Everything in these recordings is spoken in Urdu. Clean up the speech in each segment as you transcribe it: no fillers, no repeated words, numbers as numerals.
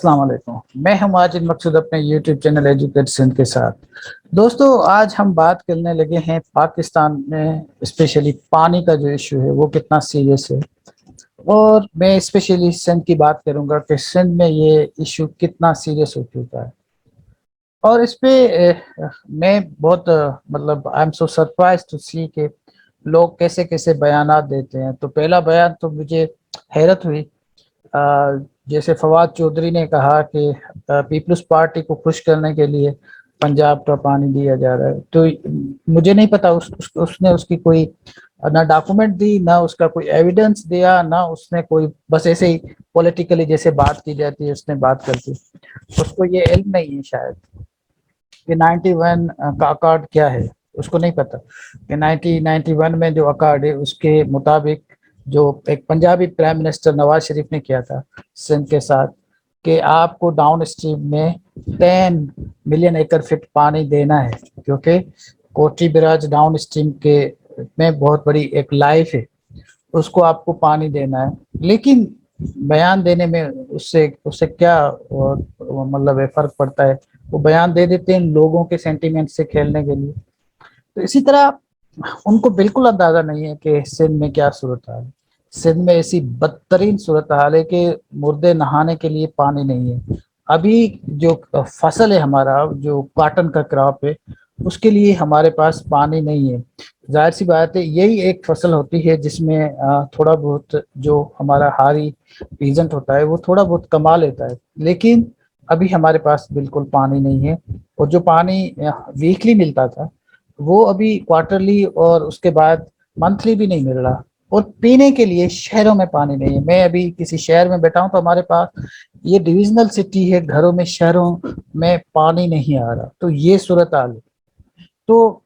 السلام علیکم، میں ہوں ماجد مقصود اپنے یوٹیوب چینل ایجوکیٹ سندھ کے ساتھ۔ دوستو، آج ہم بات کرنے لگے ہیں پاکستان میں اسپیشلی پانی کا جو ایشو ہے وہ کتنا سیریس ہے، اور میں اسپیشلی سندھ کی بات کروں گا کہ سندھ میں یہ ایشو کتنا سیریس ہو چکا ہے۔ اور اس پہ میں بہت مطلب I am so surprise to see کہ لوگ کیسے کیسے بیانات دیتے ہیں۔ تو پہلا بیان تو مجھے حیرت ہوئی، جیسے فواد چودھری نے کہا کہ پیپلز پارٹی کو خوش کرنے کے لیے پنجاب کا پانی دیا جا رہا ہے۔ تو مجھے نہیں پتا اس نے اس کی کوئی نہ ڈاکومنٹ دی، نہ اس کا کوئی ایویڈنس دیا، نہ اس نے کوئی، بس ایسے ہی پولیٹیکلی جیسے بات کی جاتی ہے اس نے بات کر دی۔ اس کو یہ علم نہیں ہے شاید کہ 91 کا اکارڈ کیا ہے، اس کو نہیں پتا کہ 1991 میں جو اکارڈ ہے اس کے مطابق جو ایک پنجابی پرائم منسٹر نواز شریف نے کیا تھا سندھ کے ساتھ کہ آپ کو ڈاؤن اسٹریم میں 10 ملین ایکڑ فٹ پانی دینا ہے، کیونکہ کوٹھی براج ڈاؤن اسٹریم کے میں بہت بڑی ایک لائف ہے، اس کو آپ کو پانی دینا ہے۔ لیکن بیان دینے میں اس سے کیا مطلب فرق پڑتا ہے، وہ بیان دے دیتے ہیں لوگوں کے سینٹیمنٹ سے کھیلنے کے لیے۔ تو اسی طرح ان کو بالکل اندازہ نہیں ہے کہ سندھ میں کیا صورتحال ہے۔ سندھ میں ایسی بدترین صورتحال ہے کہ مردے نہانے کے لیے پانی نہیں ہے۔ ابھی جو فصل ہے ہمارا، جو کاٹن کا کراپ ہے، اس کے لیے ہمارے پاس پانی نہیں ہے۔ ظاہر سی بات ہے، یہی ایک فصل ہوتی ہے جس میں تھوڑا بہت جو ہمارا ہاری پیزنٹ ہوتا ہے وہ تھوڑا بہت کما لیتا ہے، لیکن ابھی ہمارے پاس بالکل پانی نہیں ہے۔ اور جو پانی ویکلی ملتا تھا وہ ابھی کوارٹرلی اور اس کے بعد منتھلی بھی نہیں مل رہا، اور پینے کے لیے شہروں میں پانی نہیں ہے۔ میں ابھی کسی شہر میں بیٹھا ہوں تو ہمارے پاس یہ ڈویژنل سٹی ہے، گھروں میں شہروں میں پانی نہیں آ رہا۔ تو یہ صورتحال ہے۔ تو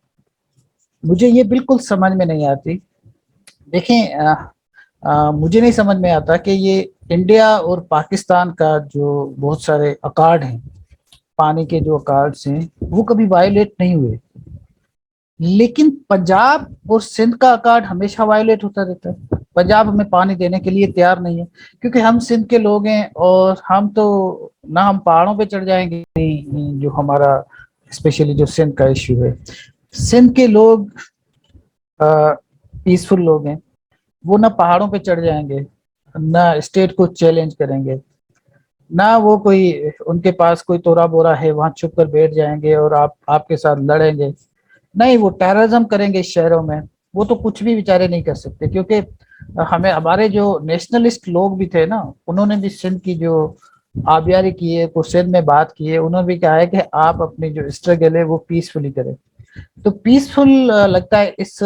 مجھے یہ بالکل سمجھ میں نہیں آتی۔ دیکھیں، مجھے نہیں سمجھ میں آتا کہ یہ انڈیا اور پاکستان کا جو بہت سارے اکارڈ ہیں، پانی کے جو اکارڈز ہیں، وہ کبھی وائلیٹ نہیں ہوئے، لیکن پنجاب اور سندھ کا اکارڈ ہمیشہ وائلیٹ ہوتا رہتا ہے۔ پنجاب ہمیں پانی دینے کے لیے تیار نہیں ہے، کیونکہ ہم سندھ کے لوگ ہیں، اور ہم تو نہ ہم پہاڑوں پہ چڑھ جائیں گے۔ جو ہمارا اسپیشلی جو سندھ کا ایشو ہے، سندھ کے لوگ پیسفل لوگ ہیں، وہ نہ پہاڑوں پہ چڑھ جائیں گے، نہ اسٹیٹ کو چیلنج کریں گے، نہ وہ کوئی ان کے پاس کوئی تورا بورا ہے وہاں چھپ کر بیٹھ جائیں گے اور آپ کے ساتھ لڑیں گے۔ نہیں، وہ ٹیررزم کریں گے شہروں میں۔ وہ تو کچھ بھی بیچارے نہیں کر سکتے، کیونکہ ہمارے جو نیشنلسٹ لوگ بھی تھے نا، انہوں نے بھی سندھ کی جو آبیاری کی ہے، سندھ میں بات کی ہے، انہوں نے بھی کہا ہے کہ آپ اپنی جو اسٹرگل ہے وہ پیسفلی کریں۔ تو پیسفل لگتا ہے اس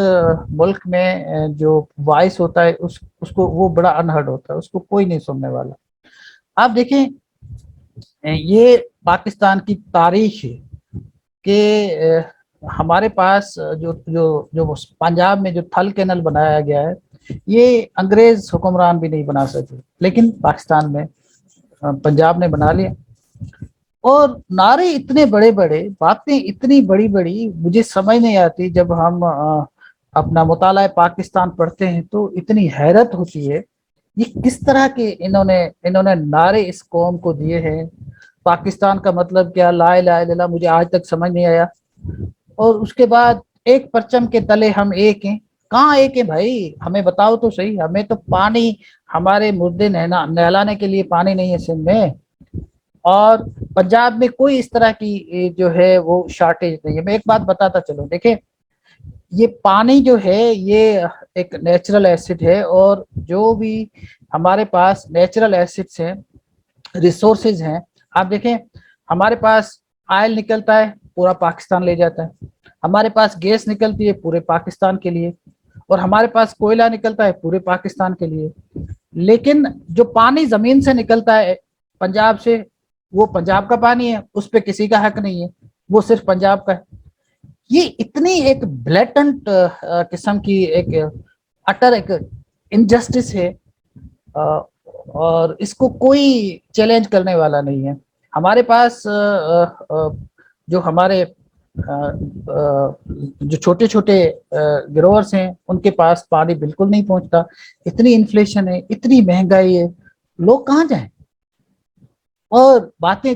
ملک میں جو وائس ہوتا ہے اس کو وہ بڑا انہرڈ ہوتا ہے، اس کو کوئی نہیں سننے والا۔ آپ دیکھیں، یہ پاکستان کی تاریخ ہے کہ ہمارے پاس جو پنجاب میں جو تھل کینل بنایا گیا ہے، یہ انگریز حکمران بھی نہیں بنا سکے، لیکن پاکستان میں پنجاب نے بنا لیا۔ اور نعرے اتنے بڑے بڑے، باتیں اتنی بڑی بڑی، مجھے سمجھ نہیں آتی۔ جب ہم اپنا مطالعہ پاکستان پڑھتے ہیں تو اتنی حیرت ہوتی ہے، یہ کس طرح کے انہوں نے نعرے اس قوم کو دیے ہیں۔ پاکستان کا مطلب کیا، لا الہ الا اللہ، مجھے آج تک سمجھ نہیں آیا۔ اور اس کے بعد ایک پرچم کے تلے ہم ایک ہیں۔ کہاں ایک ہیں بھائی، ہمیں بتاؤ تو صحیح۔ ہمیں تو پانی، ہمارے مردے نہلانے کے لیے پانی نہیں ہے سندھ میں، اور پنجاب میں کوئی اس طرح کی جو ہے وہ شارٹیج نہیں ہے۔ میں ایک بات بتاتا چلوں، دیکھیں، یہ پانی جو ہے یہ ایک نیچرل ایسڈ ہے، اور جو بھی ہمارے پاس نیچرل ایسڈس ہیں، ریسورسز ہیں، آپ دیکھیں ہمارے پاس آئل نکلتا ہے، پورا پاکستان لے جاتا ہے۔ ہمارے پاس گیس نکلتی ہے پورے پاکستان کے لیے، اور ہمارے پاس کوئلہ نکلتا ہے پورے پاکستان کے لیے۔ لیکن جو پانی زمین سے نکلتا ہے پنجاب سے، وہ پنجاب کا پانی ہے، اس پہ کسی کا حق نہیں ہے، وہ صرف پنجاب کا ہے۔ یہ اتنی ایک بلیٹنٹ قسم کی ایک اٹر ایک انجسٹس ہے، اور اس کو کوئی چیلنج کرنے والا نہیں ہے۔ ہمارے پاس جو ہمارے جو چھوٹے چھوٹے گروورس ہیں، ان کے پاس پانی بالکل نہیں پہنچتا۔ اتنی انفلیشن ہے، اتنی مہنگائی ہے، لوگ کہاں جائیں؟ اور باتیں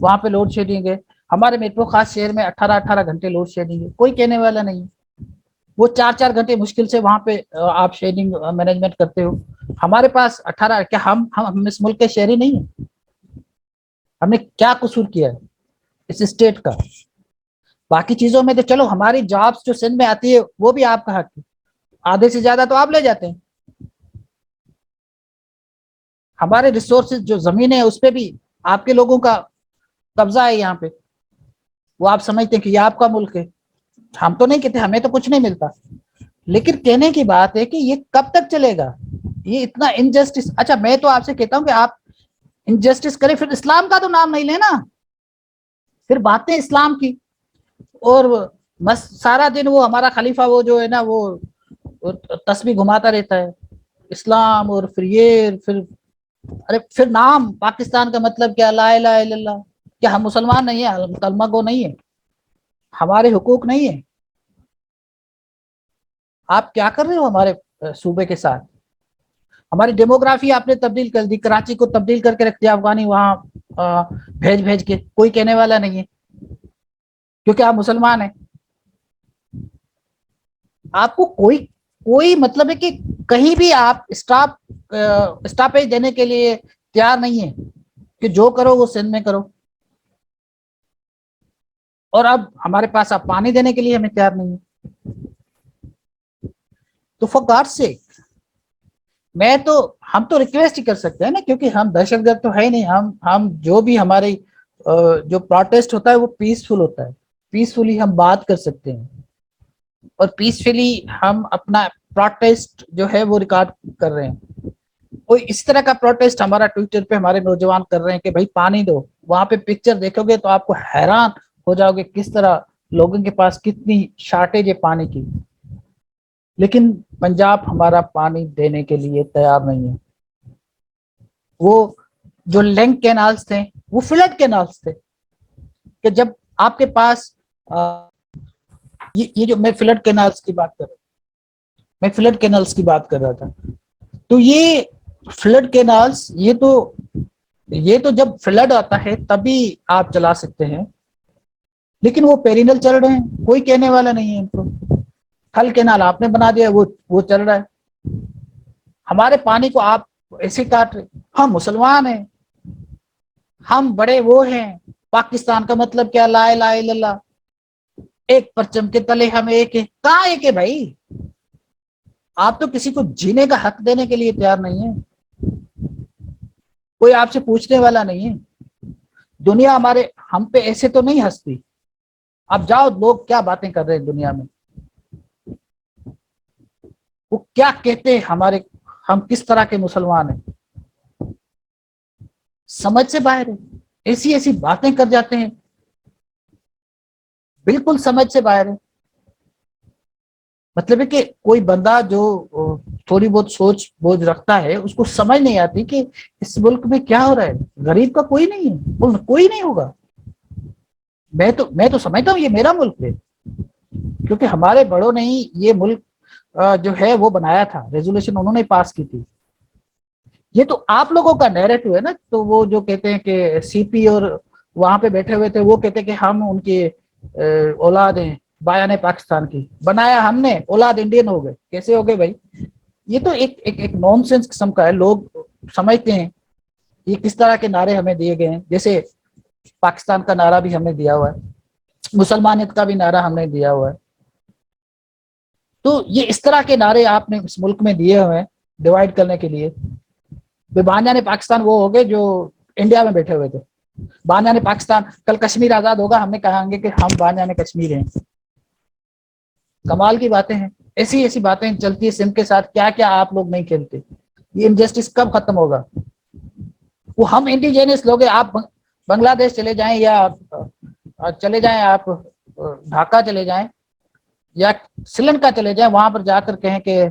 وہاں پہ لوڈ شیڈنگ ہے. ہمارے میٹرو خاص شہر میں 18 گھنٹے لوڈ شیڈنگ ہے, کوئی کہنے والا نہیں. وہ 4 گھنٹے مشکل سے وہاں پہ آپ شیڈنگ مینجمنٹ کرتے ہو. ہمارے پاس 18, کیا ہم اس ملک کے شہری نہیں ہیں؟ ہم نے کیا قصور کیا ہے اس اسٹیٹ کا؟ باقی چیزوں میں تو چلو ہماری جابس جو سندھ میں آتی ہے وہ بھی آپ کا حق ہے, آدھے سے زیادہ تو آپ لے جاتے ہیں. ہمارے ریسورسز جو زمین ہے اس پہ بھی آپ کے لوگوں کا قبضہ ہے یہاں پہ, وہ آپ سمجھتے ہیں کہ یہ آپ کا ملک ہے. ہم تو نہیں کہتے ہمیں تو کچھ نہیں ملتا, لیکن کہنے کی بات ہے کہ یہ کب تک چلے گا یہ اتنا انجسٹس. اچھا میں تو آپ سے کہتا ہوں کہ آپ انجسٹس کریں, پھر اسلام کا تو نام نہیں لینا, پھر باتیں اسلام کی, اور بس سارا دن وہ ہمارا خلیفہ وہ جو ہے نا وہ تسبیح گھماتا رہتا ہے اسلام, اور پھر یہ ارے پھر نام پاکستان کا مطلب کیا؟ لا الہ الا اللہ. کیا ہم مسلمان نہیں ہیں؟ کلمہ گو نہیں ہے؟ ہمارے حقوق نہیں ہے؟ آپ کیا کر رہے ہو ہمارے صوبے کے ساتھ؟ ہماری ڈیموگرافی آپ نے تبدیل کر دی, کراچی کو تبدیل کر کے رکھ دیا افغانی وہاں بھیج کے, کوئی کہنے والا نہیں ہے کیونکہ آپ مسلمان ہیں. آپ کو کوئی مطلب ہے کہ کہیں بھی آپ اسٹاپیج دینے کے لیے تیار نہیں ہے کہ جو کرو وہ سندھ میں کرو, اور اب ہمارے پاس آپ پانی دینے کے لیے ہمیں تیار نہیں ہے. تو فار گاڈ سیک ہم تو ریکویسٹ ہی کر سکتے ہیں نا, کیونکہ ہم دہشت گرد تو ہے ہی نہیں. ہم جو بھی ہمارے جو پروٹیسٹ ہوتا ہے وہ پیسفل ہوتا ہے, پیسفلی ہم بات کر سکتے ہیں, اور پیسفلی ہم اپنا پروٹیسٹ جو ہے وہ ریکارڈ کر رہے ہیں. کوئی اس طرح کا پروٹیسٹ ہمارا ٹویٹر پہ ہمارے نوجوان کر رہے ہیں کہ بھائی پانی دو, وہاں پہ پکچر دیکھو گے تو آپ کو حیران ہو جاؤ گے کس طرح لوگوں کے پاس کتنی شارٹیج ہے پانی کی, لیکن پنجاب ہمارا پانی دینے کے لیے تیار نہیں ہے. وہ جو لنک کینالز تھے وہ فلڈ کینالز تھے, کہ جب آپ کے پاس یہ جو میں فلڈ کینالز کی بات کر رہا ہوں, میں فلڈ کینالز کی بات کر رہا تھا, تو یہ فلڈ کینالز یہ تو جب فلڈ آتا ہے تبھی آپ چلا سکتے ہیں, لیکن وہ پیرینل چل رہے ہیں, کوئی کہنے والا نہیں ہے ان کو. کھل کینال آپ نے بنا دیا, وہ چل رہا ہے. ہمارے پانی کو آپ ایسے کاٹ رہے. ہم مسلمان ہیں, ہم بڑے وہ ہیں, پاکستان کا مطلب کیا؟ لا الہ الا اللہ, ایک پرچم کے تلے ہم ایک ہیں. کہاں ایک ہے بھائی؟ آپ تو کسی کو جینے کا حق دینے کے لیے تیار نہیں ہے, کوئی آپ سے پوچھنے والا نہیں ہے. دنیا ہم پہ ایسے تو نہیں ہنستی. اب جاؤ لوگ کیا باتیں کر رہے ہیں دنیا میں, وہ کیا کہتے ہیں ہم کس طرح کے مسلمان ہیں, سمجھ سے باہر ہے. ایسی ایسی باتیں کر جاتے ہیں, بالکل سمجھ سے باہر ہے. مطلب ہے کہ کوئی بندہ جو تھوڑی بہت سوچ بوجھ رکھتا ہے اس کو سمجھ نہیں آتی کہ اس ملک میں کیا ہو رہا ہے. غریب کا کوئی نہیں ہے, کوئی نہیں ہوگا. میں تو سمجھتا ہوں یہ میرا ملک ہے, کیونکہ ہمارے بڑوں نے ہی یہ ملک جو ہے وہ بنایا تھا, ریزولوشن انہوں نے پاس کی تھی. یہ تو آپ لوگوں کا نیریٹو ہے نا. تو وہ جو کہتے ہیں کہ سی پی اور وہاں پہ بیٹھے ہوئے تھے وہ کہتے ہیں کہ ہم ان کی اولاد ہیں, بایان پاکستان کی. بنایا ہم نے, اولاد انڈین ہو گئے. کیسے ہو گئے بھائی؟ یہ تو ایک نان سینس قسم کا ہے. لوگ سمجھتے ہیں یہ کس طرح کے نعرے ہمیں دیے گئے ہیں, جیسے پاکستان کا نعرہ بھی ہم نے دیا ہوا ہے, مسلمانیت کا بھی نعرہ ہم نے دیا ہوا ہے. تو یہ اس طرح کے نعرے آپ نے اس ملک میں دیے ہوئے ہیں ڈیوائڈ کرنے کے لیے. بانیان پاکستان وہ ہو گئے جو انڈیا میں بیٹھے ہوئے تھے. بانیان پاکستان, کل کشمیر آزاد ہوگا ہم نے کہیں گے کہ ہم بانیان کشمیر ہیں. کمال کی باتیں ہیں. ایسی ایسی باتیں چلتی ہے سندھ کے ساتھ. کیا کیا آپ لوگ نہیں کھیلتے؟ یہ انجسٹس کب ختم ہوگا؟ وہ ہم انڈیجینس لوگ ہیں. آپ بنگلہ دیش چلے جائیں, یا چلے جائیں آپ ڈھاکہ چلے جائیں, یا سری لنکا چلے جائیں, وہاں پر جا کر کہیں کہ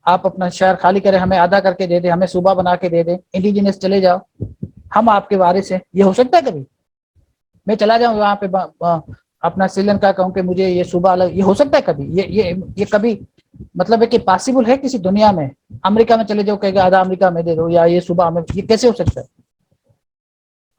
آپ اپنا شہر خالی کریں, ہمیں آدھا کر کے دے دیں, ہمیں صوبہ بنا کے دے دیں, انڈیجینس چلے جاؤ, ہم آپ کے وارث ہیں. یہ ہو سکتا ہے کبھی؟ میں چلا جاؤں وہاں پہ اپنا سری لنکا کہوں کہ مجھے یہ صوبہ الگ, یہ ہو سکتا ہے کبھی؟ یہ کبھی مطلب ہے کہ پاسبل ہے کسی دنیا میں؟ امریکہ میں چلے جاؤ کہ آدھا امریکہ میں دے دو, یا یہ صوبہ میں, یہ کیسے ہو سکتا ہے؟